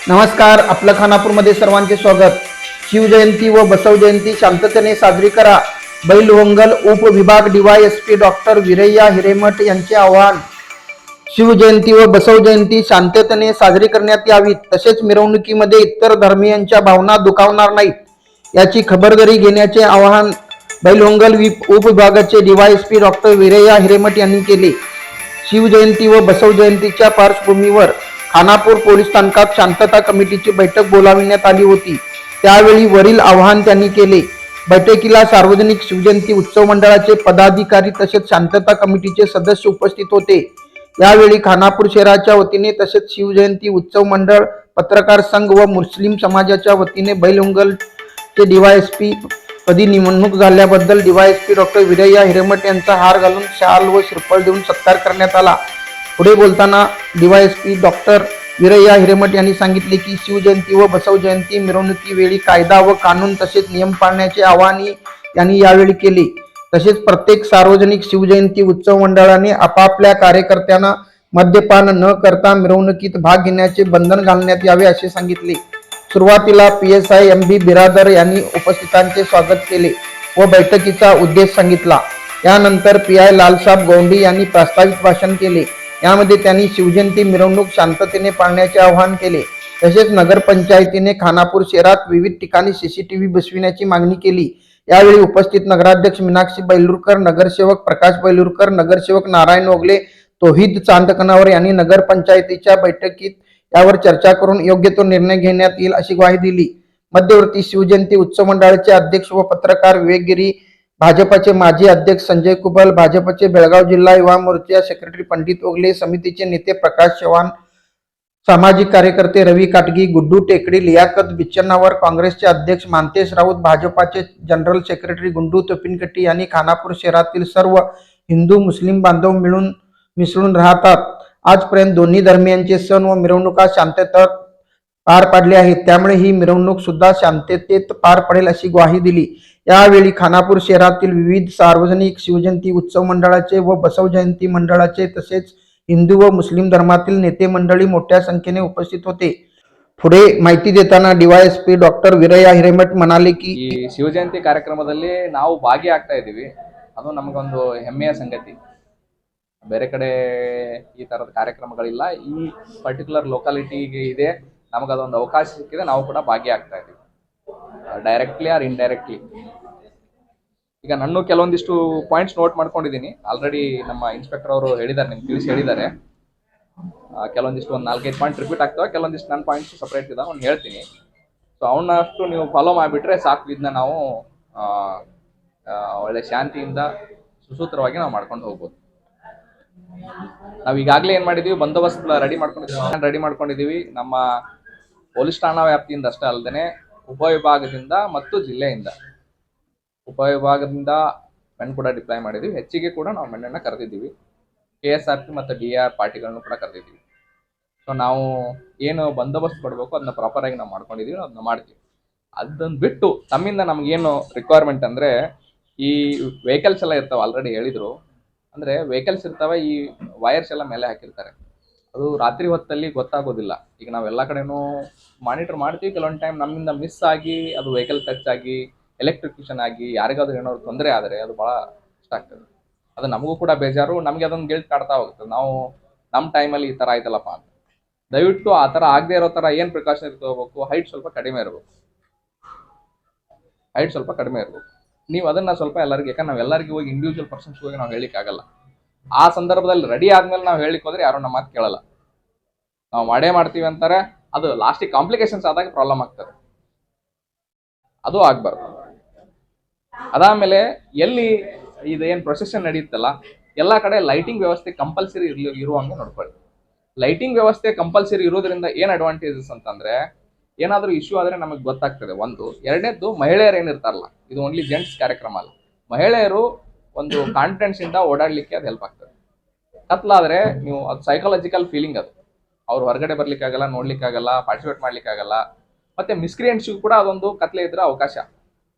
नमस्कार. आपलं खानापूरमध्ये सर्वांचे स्वागत. शिवजयंती व बसव जयंती शांततेने साजरी करा. बैलवंगल उपविभाग डीवायएसपी डॉक्टर वीरय्या हिरेमठ यांचे आवाहन. शिवजयंती व बसव जयंती शांततेने साजरी करण्यात यावी, तसेच मिरवणुकीमध्ये इतर धर्मीयांच्या भावना दुखावणार नाहीत याची खबरदारी घेण्याचे आवाहन बैलवंगल उपविभागाचे डीवायएसपी डॉक्टर वीरय्या हिरेमठ यांनी केले. शिवजयंती व बसव जयंतीच्या पार्श्वभूमीवर खानापूर पोलीस स्थानकात शांतता कमिटीची बैठक बोलाविण्यात आली होती. त्यावेळी वरील आवाहन त्यांनी केले. बैठकीला सार्वजनिक शिवजयंती उत्सव मंडळाचे पदाधिकारी तसेच शांतता कमिटीचे सदस्य उपस्थित होते. यावेळी खानापूर शहराच्या वतीने तसेच शिवजयंती उत्सव मंडळ, पत्रकार संघ व मुस्लिम समाजाच्या वतीने बैलवंगलचे डीवायएसपी पदी निवडणूक झाल्याबद्दल डीवायएसपी डॉक्टर वीरय्या हिरेमठ यांचा हार घालून शाल व श्रीफळ देऊन सत्कार करण्यात आला. पुढे बोलताना डीवायएसपी डॉक्टर वीरय्या हिरेमठ यांनी सांगितले की शिवजयंती व बसव जयंती मिरवणुकीवेळी कायदा व कानून तसेच नियम पाळण्याचे आवाहन यांनी यावेळी केले. तसेच प्रत्येक सार्वजनिक शिवजयंती उत्सव मंडळाने आपापल्या कार्यकर्त्यांना मद्यपान न करता मिरवणुकीत भाग घेण्याचे बंधन घालण्यात यावे असे सांगितले. सुरुवातीला PSI MB बिरादर यांनी उपस्थितांचे स्वागत केले व बैठकीचा उद्देश सांगितला. यानंतर PI लालसाब गौंडी यांनी प्रास्ताविक भाषण केले. यामध्ये त्यांनी शिवजयंती मिरवणूक शांततेने पाळण्याचे आवाहन केले. तसेच नगरपंचायतीने खानापूर शहरात विविध ठिकाणी CCTV बसविण्याची मागणी केली. यावेळी उपस्थित नगराध्यक्ष मीनाक्षी बैलूरकर, नगरसेवक प्रकाश बैलूरकर, नगरसेवक नारायण ओगले, तौहीद चांदकनावर यांनी नगरपंचायतीच्या बैठकीत यावर चर्चा करून योग्य तो निर्णय घेण्यात येईल अशी ग्वाही दिली. मध्यवर्ती शिवजयंती उत्सव मंडळाचे अध्यक्ष व पत्रकार विवेक गिरी, भाजपचे माजी अध्यक्ष संजय कुबल, भाजपचे बेळगाव जिल्हा युवा मोर्चा सेक्रेटरी पंडित ओगले, समितीचे नेते प्रकाश चव्हाण, सामाजिक कार्यकर्ते रवी काटगी, गुड्डू टेकडी, लियाकत बिच्चन्नावर, काँग्रेसचे अध्यक्ष मानतेश राऊत, भाजपाचे जनरल सेक्रेटरी गुंडू तोपिनकट्टी यांनी खानापूर शहरातील सर्व हिंदू मुस्लिम बांधव मिसळून राहतात. आजपर्यंत दोन्ही धर्मियांचे सण व मिरवणुका शांततेत पार पाडले आहेत, त्यामुळे ही मिरवणूक सुद्धा शांततेत पार पडेल अशी ग्वाही दिली. यावेळी खानापूर शहरातील विविध सार्वजनिक शिवजयंती उत्सव मंडळाचे व बसव जयंती मंडळाचे तसेच हिंदू व मुस्लिम धर्मातील नेते मंडळी मोठ्या संख्येने उपस्थित होते. पुढे माहिती देताना डीवायएसपी ಡಾಕ್ಟರ್ ವೀರಯ್ಯ ಹಿರೇಮಠ म्हणाले की ಈ ಶಿವಜಯಂತಿ ಕಾರ್ಯಕ್ರಮದಲ್ಲಿ ನಾವು ಭಾಗಿಯಾಗ್ತಾ ಇದ್ದೀವಿ. ಅದು ನಮಗೊಂದು ಹೆಮ್ಮೆಯ ಸಂಗತಿ. ಬೇರೆ ಕಡೆ ಈ ತರದ ಕಾರ್ಯಕ್ರಮಗಳಿಲ್ಲ. ಈ ಪರ್ಟಿಕ್ಯುಲರ್ ಲೊಕಾಲಿಟಿಗೆ ಇದೆ, ನಮಗದೊಂದು ಅವಕಾಶ ಸಿಕ್ಕಿದೆ, ನಾವು ಕೂಡ ಭಾಗಿಯಾಗ್ತಾ ಇದ್ದೀವಿ ಡೈರೆಕ್ಟ್ಲಿ ಆರ್ ಇಂಡೈರೆಕ್ಟ್ಲಿ. ಈಗ ನಾನು ಕೆಲವೊಂದಿಷ್ಟು ಪಾಯಿಂಟ್ಸ್ ನೋಟ್ ಮಾಡ್ಕೊಂಡಿದ್ದೀನಿ. ಆಲ್ರೆಡಿ ನಮ್ಮ ಇನ್ಸ್ಪೆಕ್ಟರ್ ಅವರು ಹೇಳಿದ್ದಾರೆ, ನಿಮ್ಗೆ ತಿಳಿಸಿ ಹೇಳಿದ್ದಾರೆ. ಕೆಲವೊಂದಿಷ್ಟು ಒಂದು 4-5 ಪಾಯಿಂಟ್ ರಿಪೀಟ್ ಆಗ್ತವೆ, ಕೆಲವೊಂದಿಷ್ಟು ನನ್ನ ಪಾಯಿಂಟ್ಸ್ ಸಪ್ರೇಟ್ ಇದಾವೆ, ಅವ್ನು ಹೇಳ್ತೀನಿ. ಸೊ ಅವನ್ನಷ್ಟು ನೀವು ಫಾಲೋ ಮಾಡಿಬಿಟ್ರೆ ಸಾಕು. ಇದನ್ನ ನಾವು ಒಳ್ಳೆ ಶಾಂತಿಯಿಂದ ಸುಸೂತ್ರವಾಗಿ ನಾವು ಮಾಡ್ಕೊಂಡು ಹೋಗ್ಬೋದು. ನಾವು ಈಗಾಗಲೇ ಏನು ಮಾಡಿದ್ದೀವಿ, ಬಂದೋಬಸ್ತ್ ರೆಡಿ ಮಾಡ್ಕೊಂಡಿದ್ದೀವಿ. ನಮ್ಮ ಪೊಲೀಸ್ ಠಾಣಾ ವ್ಯಾಪ್ತಿಯಿಂದ ಅಷ್ಟೇ ಅಲ್ಲದೆ ಉಪವಿಭಾಗದಿಂದ ಮತ್ತು ಜಿಲ್ಲೆಯಿಂದ ಉಪವಿಭಾಗದಿಂದ ಮೆನ್ ಕೂಡ ಡಿಪ್ಲಾಯ್ ಮಾಡಿದ್ದೀವಿ. ಹೆಚ್ಚಿಗೆ ಕೂಡ ನಾವು ಮೆನ್ನನ್ನು ಕರೆದಿದ್ದೀವಿ. KSRP ಮತ್ತು DR ಪಾರ್ಟಿಗಳನ್ನು ಕೂಡ ಕರೆದಿದ್ದೀವಿ. ಸೊ ನಾವು ಏನು ಬಂದೋಬಸ್ತ್ ಕೊಡಬೇಕು ಅದನ್ನ ಪ್ರಾಪರಾಗಿ ನಾವು ಮಾಡ್ಕೊಂಡಿದ್ದೀವಿ, ಅದನ್ನ ಮಾಡ್ತೀವಿ. ಅದನ್ನು ಬಿಟ್ಟು ತಮ್ಮಿಂದ ನಮಗೇನು ರಿಕ್ವೈರ್ಮೆಂಟ್ ಅಂದರೆ, ಈ ವೆಹಿಕಲ್ಸ್ ಎಲ್ಲ ಇರ್ತಾವೆ, ಆಲ್ರೆಡಿ ಹೇಳಿದರು. ಅಂದರೆ ವೆಹಿಕಲ್ಸ್ ಇರ್ತವೆ, ಈ ವೈರ್ಸ್ ಎಲ್ಲ ಮೇಲೆ ಹಾಕಿರ್ತಾರೆ. ಅದು ರಾತ್ರಿ ಹೊತ್ತಲ್ಲಿ ಗೊತ್ತಾಗೋದಿಲ್ಲ. ಈಗ ನಾವೆಲ್ಲ ಕಡೆನೂ ಮಾನಿಟರ್ ಮಾಡ್ತೀವಿ. ಕೆಲವೊಂದು ಟೈಮ್ ನಮ್ಮಿಂದ ಮಿಸ್ ಆಗಿ ಅದು ವೆಹಿಕಲ್ ಟಚ್ ಆಗಿ ಎಲೆಕ್ಟ್ರಿಕ್ಯೂಷನ್ ಆಗಿ ಯಾರಿಗಾದ್ರೂ ಏನಾದ್ರು ತೊಂದರೆ ಆದರೆ ಅದು ಭಾಳ ಇಷ್ಟ ಆಗ್ತದೆ. ಅದು ನಮಗೂ ಕೂಡ ಬೇಜಾರು, ನಮಗೆ ಅದೊಂದು ಗಿಲ್ಟ್ ಕಾಡ್ತಾ ಹೋಗುತ್ತೆ. ನಾವು ನಮ್ಮ ಟೈಮಲ್ಲಿ ಈ ಥರ ಆಯ್ತಲ್ಲಪ್ಪ ಅಂತ. ದಯವಿಟ್ಟು ಆ ಥರ ಆಗದೆ ಇರೋ ಥರ ಏನು ಪ್ರಿಕಾಷನರಿ ತೊಗೋಬೇಕು, ಹೈಟ್ ಸ್ವಲ್ಪ ಕಡಿಮೆ ಇರಬೇಕು. ನೀವು ಅದನ್ನು ಸ್ವಲ್ಪ ಎಲ್ಲರಿಗೆ, ಯಾಕಂದ್ರೆ ನಾವು ಎಲ್ಲರಿಗೂ ಹೋಗಿ ಇಂಡಿವಿಜುವಲ್ ಪರ್ಸನ್ಸ್ ಹೋಗಿ ನಾವು ಹೇಳಿಕ್ಕಾಗಲ್ಲ. ಆ ಸಂದರ್ಭದಲ್ಲಿ ರೆಡಿ ಆದ್ಮೇಲೆ ನಾವು ಹೇಳಿಕ್ ಹೋದ್ರೆ ಯಾರು ನಮ್ಮ ಮಾತು ಕೇಳಲ್ಲ. ನಾವು ಮಾಡೇ ಮಾಡ್ತೀವಿ ಅಂತಾರೆ, ಅದು ಲಾಸ್ಟಿಗೆ ಕಾಂಪ್ಲಿಕೇಶನ್ಸ್ ಆದಾಗ ಪ್ರಾಬ್ಲಮ್ ಆಗ್ತದೆ. ಅದು ಆಗ್ಬಾರ್ದು. ಅದಾದಮೇಲೆ ಎಲ್ಲಿ ಇದೇನು ಪ್ರೊಸೆಷನ್ ನಡೆಯುತ್ತಲ್ಲ, ಎಲ್ಲ ಕಡೆ ಲೈಟಿಂಗ್ ವ್ಯವಸ್ಥೆ ಕಂಪಲ್ಸರಿ ಇರುವಂಗೆ ನೋಡ್ಕೊಳ್ಳಿ. ಲೈಟಿಂಗ್ ವ್ಯವಸ್ಥೆ ಕಂಪಲ್ಸರಿ ಇರೋದ್ರಿಂದ ಏನು ಅಡ್ವಾಂಟೇಜಸ್ ಅಂತಂದ್ರೆ, ಏನಾದರೂ ಇಶ್ಯೂ ಆದರೆ ನಮಗೆ ಗೊತ್ತಾಗ್ತದೆ. ಒಂದು. ಎರಡನೇದ್ದು, ಮಹಿಳೆಯರು ಏನಿರ್ತಾರಲ್ಲ, ಇದು ಓನ್ಲಿ ಜೆಂಟ್ಸ್ ಕಾರ್ಯಕ್ರಮ ಅಲ್ಲ, ಮಹಿಳೆಯರು ಒಂದು ಕಾನ್ಫಿಡೆನ್ಸ್ ಇಂದ ಓಡಾಡ್ಲಿಕ್ಕೆ ಅದು ಹೆಲ್ಪ್ ಆಗ್ತದೆ. ಕತ್ಲಾದ್ರೆ ನೀವು ಅದು ಸೈಕಾಲಜಿಕಲ್ ಫೀಲಿಂಗ್, ಅದು ಅವ್ರು ಹೊರಗಡೆ ಬರ್ಲಿಕ್ಕಾಗಲ್ಲ, ನೋಡ್ಲಿಕ್ಕಾಗಲ್ಲ, ಪಾರ್ಟಿಸಿಪೇಟ್ ಮಾಡ್ಲಿಕ್ಕಾಗಲ್ಲ. ಮತ್ತೆ ಮಿಸ್ಕ್ರಿಯೆಂಟ್ಸ್ಗೂ ಕೂಡ ಅದೊಂದು ಕತ್ಲೆ ಇದ್ರೆ ಅವಕಾಶ.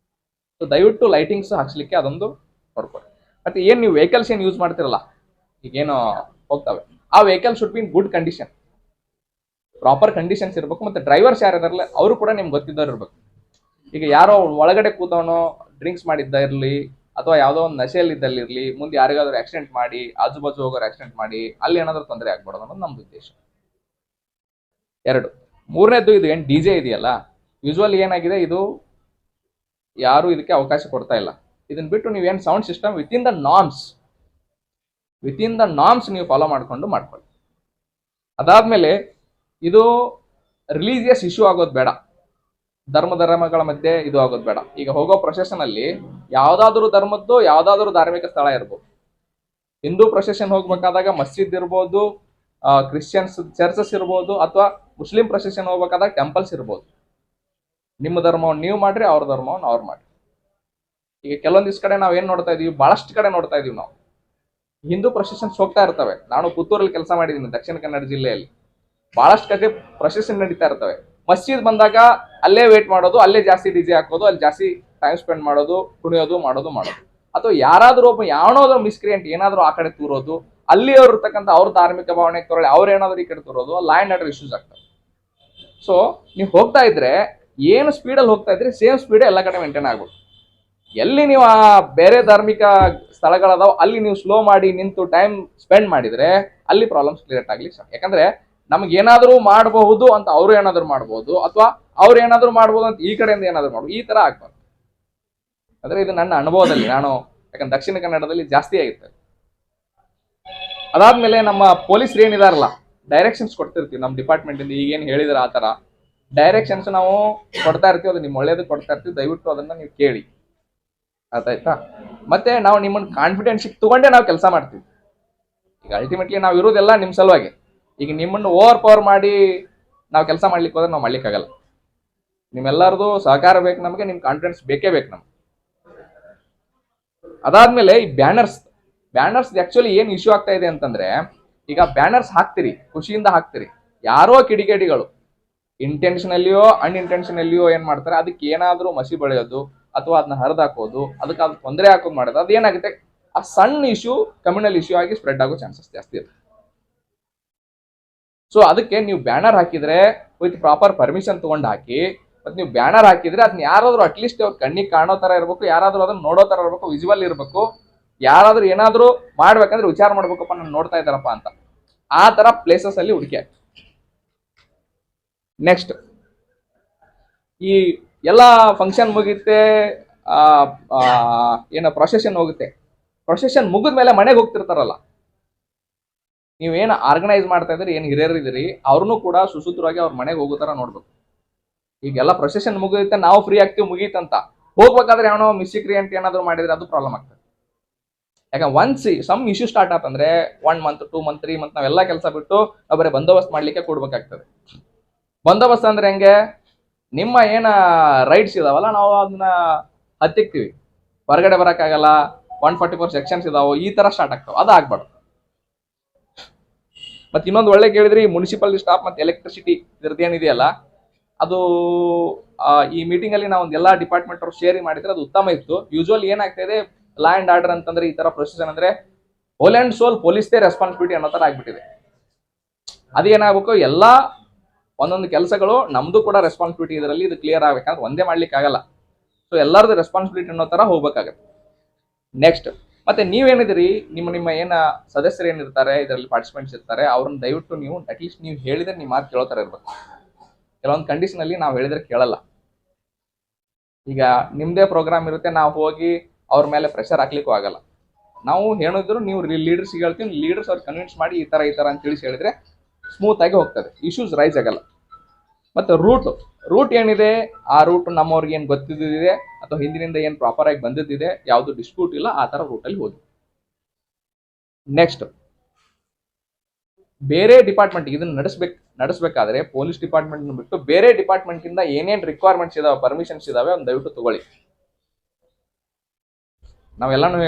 ಸೊ ದಯವಿಟ್ಟು ಲೈಟಿಂಗ್ಸ್ ಹಾಕ್ಸ್ಲಿಕ್ಕೆ ಅದೊಂದು ನೋಡ್ಕೊಳ್ಳಿ. ಮತ್ತೆ ಏನು ನೀವು ವೆಹಿಕಲ್ಸ್ ಏನು ಯೂಸ್ ಮಾಡ್ತಿರಲ್ಲ, ಈಗೇನು ಹೋಗ್ತವೆ, ಆ vehicle should be in good condition. Proper conditions ಇರಬೇಕು, ಮತ್ತೆ ಡ್ರೈವರ್ಸ್ ಯಾರು ಇದಾರಲ್ಲ ಅವರು ಕೂಡ ನಿಮ್ಗೆ ಗೊತ್ತಿದ್ದವ್ರು ಇರ್ಬೇಕು. ಈಗ ಯಾರೋ ಒಳಗಡೆ ಕೂತವನೋ ಡ್ರಿಂಕ್ಸ್ ಮಾಡಿದ್ದ ಇರಲಿ ಅಥವಾ ಯಾವುದೋ ಒಂದು ನಶೆಯಲ್ಲಿ ಇದ್ದಲ್ಲಿ ಮುಂದೆ ಯಾರಿಗಾದ್ರೂ ಆಕ್ಸಿಡೆಂಟ್ ಮಾಡಿ ಆಜು ಬಾಜು ಹೋಗೋರು ಆಕ್ಸಿಡೆಂಟ್ ಮಾಡಿ ಅಲ್ಲಿ ಏನಾದ್ರೂ ತೊಂದರೆ ಆಗ್ಬಾರ್ದು ಅನ್ನೋದು ನಮ್ದು ಉದ್ದೇಶ. 2. ಮೂರನೇದು, ಇದು ಏನು ಡಿ ಜೆ ಇದೆಯಲ್ಲ, ಯೂಶ್ವಲಿ ಏನಾಗಿದೆ, ಇದು ಯಾರು ಇದಕ್ಕೆ ಅವಕಾಶ ಕೊಡ್ತಾ ಇಲ್ಲ. ಇದನ್ನ ಬಿಟ್ಟು ನೀವೇನು sound system within the norms ನೀವು ಫಾಲೋ ಮಾಡ್ಕೊಳ್ಳಿ. ಅದಾದ್ಮೇಲೆ ಇದು ರಿಲೀಜಿಯಸ್ ಇಶ್ಯೂ ಆಗೋದು ಬೇಡ, ಧರ್ಮಗಳ ಮಧ್ಯೆ ಇದು ಆಗೋದು ಬೇಡ. ಈಗ ಹೋಗೋ ಪ್ರೊಸೆಷನ್ ಅಲ್ಲಿ ಯಾವ್ದಾದ್ರು ಧರ್ಮದ್ದು ಯಾವ್ದಾದ್ರು ಧಾರ್ಮಿಕ ಸ್ಥಳ ಇರ್ಬೋದು. ಹಿಂದೂ ಪ್ರೊಸೆಷನ್ ಹೋಗ್ಬೇಕಾದಾಗ ಮಸ್ಜಿದ್ ಇರ್ಬೋದು, ಕ್ರಿಶ್ಚಿಯನ್ಸ್ ಚರ್ಚಸ್ ಇರ್ಬೋದು, ಅಥವಾ ಮುಸ್ಲಿಂ ಪ್ರೊಸೆಷನ್ ಹೋಗ್ಬೇಕಾದಾಗ ಟೆಂಪಲ್ಸ್ ಇರ್ಬೋದು. ನಿಮ್ಮ ಧರ್ಮವನ್ನು ನೀವು ಮಾಡ್ರಿ, ಅವ್ರ ಧರ್ಮವನ್ನು ಅವ್ರು ಮಾಡ್ರಿ. ಈಗ ಕೆಲವೊಂದಿಷ್ಟು ಕಡೆ ನಾವು ಏನ್ ನೋಡ್ತಾ ಇದೀವಿ, ಬಹಳಷ್ಟು ಕಡೆ ನೋಡ್ತಾ ಇದೀವಿ ನಾವು ಹಿಂದೂ ಪ್ರೊಸೆಷನ್ಸ್ ಹೋಗ್ತಾ ಇರ್ತವೆ. ನಾನು ಪುತ್ತೂರಲ್ಲಿ ಕೆಲಸ ಮಾಡಿದ್ದೀನಿ, ದಕ್ಷಿಣ ಕನ್ನಡ ಜಿಲ್ಲೆಯಲ್ಲಿ. ಬಹಳಷ್ಟು ಕಡೆ ಪ್ರೊಸೆಷನ್ ನಡೀತಾ ಇರ್ತವೆ. ಮಸ್ಜಿದ್ ಬಂದಾಗ ಅಲ್ಲೇ ವೇಟ್ ಮಾಡೋದು, ಅಲ್ಲೇ ಜಾಸ್ತಿ ಡಿಜೆ ಹಾಕೋದು, ಅಲ್ಲಿ ಜಾಸ್ತಿ ಟೈಮ್ ಸ್ಪೆಂಡ್ ಮಾಡೋದು, ಕುಣಿಯೋದು, ಮಾಡೋದು. ಅಥವಾ ಯಾರಾದ್ರೂ ಒಬ್ಬ ಯಾವನಾದ್ರೂ ಮಿಸ್ಕ್ರಿಯೆಂಟ್ ಏನಾದ್ರೂ ಆ ಕಡೆ ತೂರೋದು, ಅಲ್ಲಿ ಅವ್ರು ಇರ್ತಕ್ಕಂಥ ಅವ್ರ ಧಾರ್ಮಿಕ ಭಾವನೆ ತೊರಳಿ ಅವ್ರು ಏನಾದ್ರು ಈ ಕಡೆ ತೋರೋದು, ಲಾ ಅಂಡ್ ಆರ್ಡರ್ ಇಶ್ಯೂಸ್ ಆಗ್ತವೆ. ಸೊ ನೀವು ಹೋಗ್ತಾ ಇದ್ರೆ ಏನು ಸ್ಪೀಡಲ್ಲಿ ಹೋಗ್ತಾ ಇದ್ರಿ ಸೇಮ್ ಸ್ಪೀಡ್ ಎಲ್ಲ ಕಡೆ ಮೇಂಟೈನ್ ಆಗ್ಬೇಕು. ಎಲ್ಲಿ ನೀವು ಆ ಬೇರೆ ಧಾರ್ಮಿಕ ಸ್ಥಳಗಳದಾವ ಅಲ್ಲಿ ನೀವು ಸ್ಲೋ ಮಾಡಿ ನಿಂತು ಟೈಮ್ ಸ್ಪೆಂಡ್ ಮಾಡಿದ್ರೆ ಅಲ್ಲಿ ಪ್ರಾಬ್ಲಮ್ಸ್ ಕ್ರಿಯೇಟ್ ಆಗ್ಲಿಕ್ಕೆ ಸ್ಟಾರ್ಟ್. ಯಾಕಂದ್ರೆ ನಮ್ಗೆ ಏನಾದ್ರೂ ಮಾಡಬಹುದು ಅಂತ ಅವ್ರು ಏನಾದ್ರು ಮಾಡ್ಬೋದು, ಅಥವಾ ಅವ್ರು ಏನಾದ್ರು ಮಾಡ್ಬೋದು ಅಂತ ಈ ಕಡೆಯಿಂದ ಏನಾದ್ರು ಮಾಡ್ಬೋದು, ಈ ತರ ಆಗ್ಬಾರ್ದು. ಅಂದ್ರೆ ಇದು ನನ್ನ ಅನುಭವದಲ್ಲಿ, ನಾನು ಯಾಕಂದ್ರೆ ದಕ್ಷಿಣ ಕನ್ನಡದಲ್ಲಿ ಜಾಸ್ತಿ ಆಗಿರ್ತದೆ. ಅದಾದ್ಮೇಲೆ ನಮ್ಮ ಪೊಲೀಸರು ಏನಿದಾರಲ್ಲ, ಡೈರೆಕ್ಷನ್ಸ್ ಕೊಡ್ತಿರ್ತೀವಿ ನಮ್ಮ ಡಿಪಾರ್ಟ್ಮೆಂಟ್ ಇಂದ. ಈಗೇನು ಹೇಳಿದ್ರೆ ಆ ತರ ಡೈರೆಕ್ಷನ್ಸ್ ನಾವು ಕೊಡ್ತಾ ಇರ್ತೀವಿ, ಅದು ನಿಮ್ಮ ಒಳ್ಳೇದು ಕೊಡ್ತಾ ಇರ್ತೀವಿ. ದಯವಿಟ್ಟು ಅದನ್ನ ನೀವು ಕೇಳಿ, ಆಯ್ತಾ? ಮತ್ತೆ ನಾವು ನಿಮ್ಮನ್ನ ಕಾನ್ಫಿಡೆನ್ಸ್ ತಗೊಂಡೇ ನಾವು ಕೆಲಸ ಮಾಡ್ತೀವಿ. ಈಗ ಅಲ್ಟಿಮೇಟ್ಲಿ ನಾವು ಇರೋದೆಲ್ಲ ನಿಮ್ಮ ಸಲುವಾಗಿ. ಈಗ ನಿಮ್ಮನ್ನು ಓವರ್ ಪವರ್ ಮಾಡಿ ನಾವು ಕೆಲಸ ಮಾಡ್ಲಿಕ್ಕೆ ಹೋದ್ರೆ ನಾವು ಮಾಡ್ಲಿಕ್ಕಾಗಲ್ಲ. ನಿಮ್ಮೆಲ್ಲರದು ಸಹಕಾರ ಬೇಕು ನಮಗೆ, ನಿಮ್ ಕಾನ್ಫಿಡೆನ್ಸ್ ಬೇಕೇ ಬೇಕು ನಮ್ಗೆ. ಅದಾದ್ಮೇಲೆ ಈ ಬ್ಯಾನರ್ಸ್ ಆಕ್ಚುಲಿ ಏನ್ ಇಶ್ಯೂ ಆಗ್ತಾ ಇದೆ ಅಂತಂದ್ರೆ, ಈಗ ಬ್ಯಾನರ್ಸ್ ಹಾಕ್ತಿರಿ, ಖುಷಿಯಿಂದ ಹಾಕ್ತಿರಿ, ಯಾರೋ ಕಿಡಿಗೇಡಿಗಳು ಇಂಟೆನ್ಷನಲ್ಲಿಯೋ ಅನ್ಇಂಟೆನ್ಷನಲ್ಲಿಯೋ ಏನ್ ಮಾಡ್ತಾರೆ, ಅದಕ್ಕೆ ಏನಾದ್ರೂ ಮಸಿ ಬಳಿಯೋದು ಅಥವಾ ಅದನ್ನ ಹರಿದಾಕೋದು, ಅದಕ್ಕೆ ಅದು ತೊಂದರೆ ಹಾಕೋದು ಮಾಡೋದು, ಅದೇನಾಗುತ್ತೆ, ಆ ಸಣ್ಣ ಇಶ್ಯೂ ಕಮ್ಯುನಲ್ ಇಶ್ಯೂ ಆಗಿ ಸ್ಪ್ರೆಡ್ ಆಗೋ ಚಾನ್ಸಸ್ ಜಾಸ್ತಿ ಇರುತ್ತೆ. ಸೊ ಅದಕ್ಕೆ ನೀವು ಬ್ಯಾನರ್ ಹಾಕಿದ್ರೆ ವಿತ್ ಪ್ರಾಪರ್ ಪರ್ಮಿಷನ್ ತಗೊಂಡು ಹಾಕಿ. ಮತ್ತೆ ನೀವು ಬ್ಯಾನರ್ ಹಾಕಿದ್ರೆ ಅದನ್ನ ಯಾರಾದ್ರೂ ಅಟ್ಲೀಸ್ಟ್ ಅವ್ರ ಕಣ್ಣಿಗೆ ಕಾಣೋ ತರ ಇರಬೇಕು, ಯಾರಾದ್ರೂ ಅದನ್ನ ನೋಡೋ ತರ ಇರಬೇಕು, ವಿಜುವಲ್ ಇರಬೇಕು. ಯಾರಾದ್ರೂ ಏನಾದ್ರೂ ಮಾಡ್ಬೇಕಂದ್ರೆ ವಿಚಾರ ಮಾಡ್ಬೇಕಪ್ಪ, ನಾನು ನೋಡ್ತಾ ಇದ್ದಾರಪ್ಪ ಅಂತ. ಆ ತರ ಪ್ಲೇಸಸ್ ಅಲ್ಲಿ ಹುಡುಕಿ. ನೆಕ್ಸ್ಟ್, ಈ ಎಲ್ಲಾ ಫಂಕ್ಷನ್ ಮುಗಿತೆ, ಏನೋ ಪ್ರೊಸೆಷನ್ ಹೋಗುತ್ತೆ. ಪ್ರೊಸೆಷನ್ ಮುಗಿದ್ಮೇಲೆ ಮನೆಗೆ ಹೋಗ್ತಿರ್ತಾರಲ್ಲ, ನೀವೇನು ಆರ್ಗನೈಸ್ ಮಾಡ್ತಾ ಇದ್ರಿ, ಏನು ಹಿರಿಯರಿದ್ದೀರಿ, ಅವ್ರನ್ನೂ ಕೂಡ ಸುಸೂತ್ರವಾಗಿ ಅವ್ರ ಮನೆಗೆ ಹೋಗೋ ತರ ನೋಡ್ಬೇಕು. ಈಗೆಲ್ಲ ಪ್ರೊಸೆಷನ್ ಮುಗಿಯುತ್ತೆ, ನಾವು ಫ್ರೀ ಆಗ್ತೀವಿ ಮುಗೀತಂತ ಹೋಗ್ಬೇಕಾದ್ರೆ ಏನೋ ಮಿಸ್ಕ್ರಿಯೆಂಟ್ ಏನಾದ್ರು ಮಾಡಿದ್ರೆ ಅದು ಪ್ರಾಬ್ಲಮ್ ಆಗ್ತದೆ. ಯಾಕಂದ್ರೆ ಒನ್ಸ್ ಸಮ್ ಇಶ್ಯೂ ಸ್ಟಾರ್ಟ್ ಆತಂದ್ರೆ 1 month 2 month 3 month ನಾವೆಲ್ಲ ಕೆಲಸ ಬಿಟ್ಟು ನಾವು ಬರೀ ಬಂದೋಬಸ್ತ್ ಮಾಡ್ಲಿಕ್ಕೆ ಕೊಡ್ಬೇಕಾಗ್ತದೆ. ಬಂದೋಬಸ್ತ್ ಅಂದ್ರೆ ಹೆಂಗೆ, ನಿಮ್ಮ ಏನ ರೈಟ್ಸ್ ಇದಾವಲ್ಲ ನಾವು ಅದನ್ನ ಹತ್ತಿಕ್ತಿವಿ, ಹೊರಗಡೆ ಬರಕ್ಕಾಗಲ್ಲ, 144 ಸೆಕ್ಷನ್ಸ್ ಇದಾವೆ, ಈ ತರ ಸ್ಟಾರ್ಟ್ ಆಗ್ತಾವೆ. ಅದು ಆಗ್ಬಾರ್ದು. ಮತ್ತೆ ಇನ್ನೊಂದು ಒಳ್ಳೆ ಕೇಳಿದ್ರಿ, ಮುನ್ಸಿಪಲ್ ಸ್ಟಾಫ್ ಮತ್ತೆ ಎಲೆಕ್ಟ್ರಿಸಿಟಿ ಇದ್ರದ್ದು ಏನಿದೆಯಲ್ಲ, ಅದು ಈ ಮೀಟಿಂಗ್ ಅಲ್ಲಿ ನಾವು ಎಲ್ಲಾ ಡಿಪಾರ್ಟ್ಮೆಂಟ್ ಅವ್ರು ಶೇರ್ ಮಾಡಿದ್ರೆ ಅದು ಉತ್ತಮ ಇತ್ತು. ಯೂಶುವಲ್ ಏನಾಗ್ತಾ ಇದೆ, ಲಾ ಅಂಡ್ ಆರ್ಡರ್ ಅಂತಂದ್ರೆ ಈ ತರ ಪ್ರೊಸೆಷನ್ ಅಂದ್ರೆ ಹೋಲ್ ಅಂಡ್ ಸೋಲ್ ಪೊಲೀಸ್ದೇ ರೆಸ್ಪಾನ್ಸಿಬಿಲಿಟಿ ಅನ್ನೋ ತರ ಆಗ್ಬಿಟ್ಟಿದೆ. ಅದೇನಾಗಬೇಕು, ಎಲ್ಲಾ ಒಂದೊಂದು ಕೆಲಸಗಳು ನಮ್ದು ಕೂಡ ರೆಸ್ಪಾನ್ಸಿಬಿಲಿಟಿ ಇದರಲ್ಲಿ, ಇದು ಕ್ಲಿಯರ್ ಆಗ್ಬೇಕಂದ್ರೆ ಒಂದೇ ಮಾಡ್ಲಿಕ್ಕೆ ಆಗಲ್ಲ. ಸೊ ಎಲ್ಲರದ್ದು ರೆಸ್ಪಾನ್ಸಿಬಿಲಿಟಿ ಅನ್ನೋ ತರ ಹೋಗ್ಬೇಕಾಗತ್ತೆ. ನೆಕ್ಸ್ಟ್, ಮತ್ತೆ ನೀವೇನಿದಿರಿ, ನಿಮ್ಮ ಏನ ಸದಸ್ಯರು ಏನಿರ್ತಾರೆ ಇದರಲ್ಲಿ ಪಾರ್ಟಿಸಿಪೆಂಟ್ಸ್ ಇರ್ತಾರೆ, ಅವ್ರನ್ನ ದಯವಿಟ್ಟು ನೀವು ಅಟ್ಲೀಸ್ಟ್ ನೀವು ಹೇಳಿದ್ರೆ ನೀವು ಮಾತು ಕೇಳೋ ತರ ಇರ್ಬೇಕು. ಕೆಲವೊಂದು ಕಂಡೀಷನ್ ಅಲ್ಲಿ ನಾವು ಹೇಳಿದ್ರೆ ಕೇಳಲ್ಲ. ಈಗ ನಿಮ್ದೇ ಪ್ರೋಗ್ರಾಮ್ ಇರುತ್ತೆ, ನಾವು ಹೋಗಿ ಅವ್ರ ಮೇಲೆ ಪ್ರೆಷರ್ ಹಾಕ್ಲಿಕ್ಕೂ ಆಗಲ್ಲ. ನಾವು ಹೇಳಿದ್ರು ನೀವು ಲೀಡರ್ಸ್ ಹೇಳ್ತೀವಿ, ಲೀಡರ್ಸ್ ಅವ್ರು ಕನ್ವಿನ್ಸ್ ಮಾಡಿ ಈ ತರ ಅಂತ ತಿಳಿಸಿ ಹೇಳಿದ್ರೆ ಸ್ಮೂತ್ ಆಗಿ ಹೋಗ್ತದೆ, ಇಶ್ಯೂಸ್ ರೈಸ್ ಆಗಲ್ಲ. ಮತ್ತೆ ರೂಟ್ ಏನಿದೆ, ಆ ರೂಟ್ ನಮ್ಮವ್ರಿಗೆ ಏನ್ ಗೊತ್ತಿದ್ದಿದೆ ಅಥವಾ ಹಿಂದಿನಿಂದ ಏನ್ ಪ್ರಾಪರ್ ಆಗಿ ಬಂದಿದ್ದಿದೆ, ಯಾವ್ದು ಡಿಸ್ಪ್ಯೂಟ್ ಇಲ್ಲ, ಆ ತರ ರೂಟ್ ಅಲ್ಲಿ ಹೋಗಿ. ನೆಕ್ಸ್ಟ್, ಬೇರೆ ಡಿಪಾರ್ಟ್ಮೆಂಟ್ ಇದನ್ನ ನಡೆಸಬೇಕಾದ್ರೆ ಪೊಲೀಸ್ ಡಿಪಾರ್ಟ್ಮೆಂಟ್ ಬಿಟ್ಟು ಬೇರೆ ಡಿಪಾರ್ಟ್ಮೆಂಟ್ ಇಂದ ಏನೇನ್ ರಿಕ್ವೈರ್ಮೆಂಟ್ಸ್ ಇದಾವೆ, ಪರ್ಮಿಷನ್ಸ್ ಇದಾವೆ, ಒಂದು ದಯವಿಟ್ಟು ತಗೊಳ್ಳಿ. ನಾವೆಲ್ಲಾನು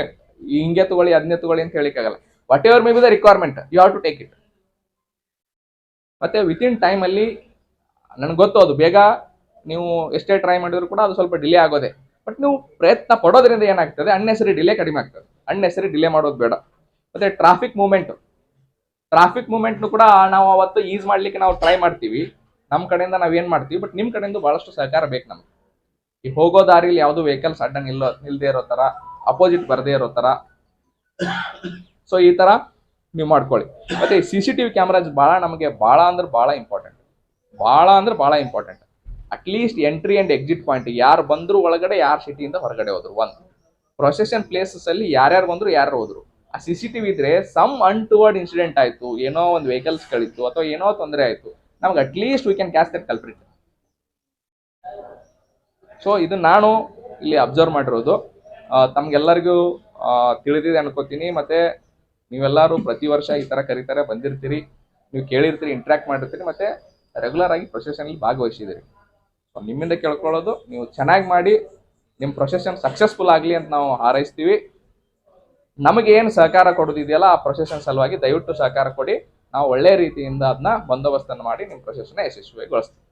ಹಿಂಗೆ ತಗೊಳ್ಳಿ ಅದನ್ನೇ ತಗೊಳ್ಳಿ ಅಂತ ಹೇಳಿಕ್ಕಾಗಲ್ಲ. Whatever may be the requirement, you have to take it. ಮತ್ತೆ ವಿತಿನ್ ಟೈಮ್ ಅಲ್ಲಿ ನನಗೆ ಗೊತ್ತು, ಅದು ಬೇಗ ನೀವು ಎಷ್ಟೇ ಟ್ರೈ ಮಾಡಿದ್ರು ಕೂಡ ಅದು ಸ್ವಲ್ಪ ಡಿಲೇ ಆಗೋದೆ. ಬಟ್ ನೀವು ಪ್ರಯತ್ನ ಪಡೋದ್ರಿಂದ ಏನಾಗ್ತದೆ, ಅನ್ನೆಸರಿ ಡಿಲೇ ಕಡಿಮೆ ಆಗ್ತದೆ. ಅನ್ನೆಸರಿ ಡಿಲೇ ಮಾಡೋದು ಬೇಡ. ಮತ್ತೆ ಟ್ರಾಫಿಕ್ ಮೂವ್ಮೆಂಟ್ ಟ್ರಾಫಿಕ್ ಮೂವ್ಮೆಂಟ್ನು ಕೂಡ ನಾವು ಅವತ್ತು ಈಸ್ ಮಾಡ್ಲಿಕ್ಕೆ ನಾವು ಟ್ರೈ ಮಾಡ್ತೀವಿ, ನಮ್ಮ ಕಡೆಯಿಂದ ನಾವೇನ್ ಮಾಡ್ತೀವಿ. ಬಟ್ ನಿಮ್ ಕಡೆಯಿಂದ ಬಹಳಷ್ಟು ಸಹಕಾರ ಬೇಕು ನಮ್ಗೆ. ಈ ಹೋಗೋ ದಾರಿಲಿ ಯಾವ್ದು ವೆಹಿಕಲ್ಸ್ ಅಡ್ಡ ನಿಲ್ದೇ ಇರೋ ತರ, ಅಪೋಸಿಟ್ ಬರ್ದೇ ಇರೋ ತರ, ಸೊ ಈ ತರ ನೀವು ಮಾಡ್ಕೊಳ್ಳಿ. ಮತ್ತೆ CCTV ಕ್ಯಾಮ್ರಾಸ್ ನಮಗೆ ಬಹಳ ಇಂಪಾರ್ಟೆಂಟ್, ಬಹಳ important. At least entry and exit point, ಯಾರು ಬಂದ್ರು ಒಳಗಡೆ, ಯಾರು ಸಿಟಿಯಿಂದ ಹೊರಗಡೆ ಹೋದ್ರು, ಒಂದು ಪ್ರೊಸೆಷನ್ ಪ್ಲೇಸಸ್ ಅಲ್ಲಿ ಯಾರ್ಯಾರು ಬಂದ್ರು ಯಾರು ಹೋದ್ರು, ಆ CCTV ಇದ್ರೆ ಸಮ್ ಅನ್ಟುವರ್ಡ್ ಇನ್ಸಿಡೆಂಟ್ ಆಯ್ತು, ಏನೋ ಒಂದು ವೆಹಿಕಲ್ಸ್ ಕಳಿತು ಅಥವಾ ಏನೋ ತೊಂದರೆ ಆಯ್ತು, ನಮ್ಗೆ at least we can catch that culprit. So ಇದು ನಾನು ಇಲ್ಲಿ ಅಬ್ಸರ್ವ್ ಮಾಡಿರೋದು. ತಮ್ಗೆಲ್ಲರಿಗೂ ತಿಳಿದಿದೆ ಅನ್ಕೋತೀನಿ. ಮತ್ತೆ ನೀವೆಲ್ಲರೂ ಪ್ರತಿ ವರ್ಷ ಈ ತರ ಕರೀತಾರೆ, ಬಂದಿರ್ತೀರಿ, ನೀವು ಕೇಳಿರ್ತೀರಿ, ಇಂಟ್ರಾಕ್ಟ್ ಮಾಡಿರ್ತೀರಿ, ಮತ್ತೆ ರೆಗ್ಯುಲರ್ ಆಗಿ ಪ್ರೊಸೆಷನ್ ಭಾಗವಹಿಸಿದಿರಿ. ಸೊ ನಿಮ್ಮಿಂದ ಕೇಳ್ಕೊಳ್ಳೋದು, ನೀವು ಚೆನ್ನಾಗಿ ಮಾಡಿ ನಿಮ್ಮ ಪ್ರೊಸೆಷನ್ ಸಕ್ಸಸ್ಫುಲ್ ಆಗಲಿ ಅಂತ ನಾವು ಹಾರೈಸ್ತೀವಿ. ನಮಗೆ ಏನು ಸಹಕಾರ ಕೊಡೋದಿದೆಯಲ್ಲ ಆ ಪ್ರೊಸೆಷನ್ ಸಲುವಾಗಿ ದಯವಿಟ್ಟು ಸಹಕಾರ ಕೊಡಿ. ನಾವು ಒಳ್ಳೆ ರೀತಿಯಿಂದ ಅದನ್ನ ಬಂದೋಬಸ್ತನ್ನು ಮಾಡಿ ನಿಮ್ಮ ಪ್ರೊಸೆಷನ್ ಯಶಸ್ವಿಗೊಳಿಸ್ತೀವಿ.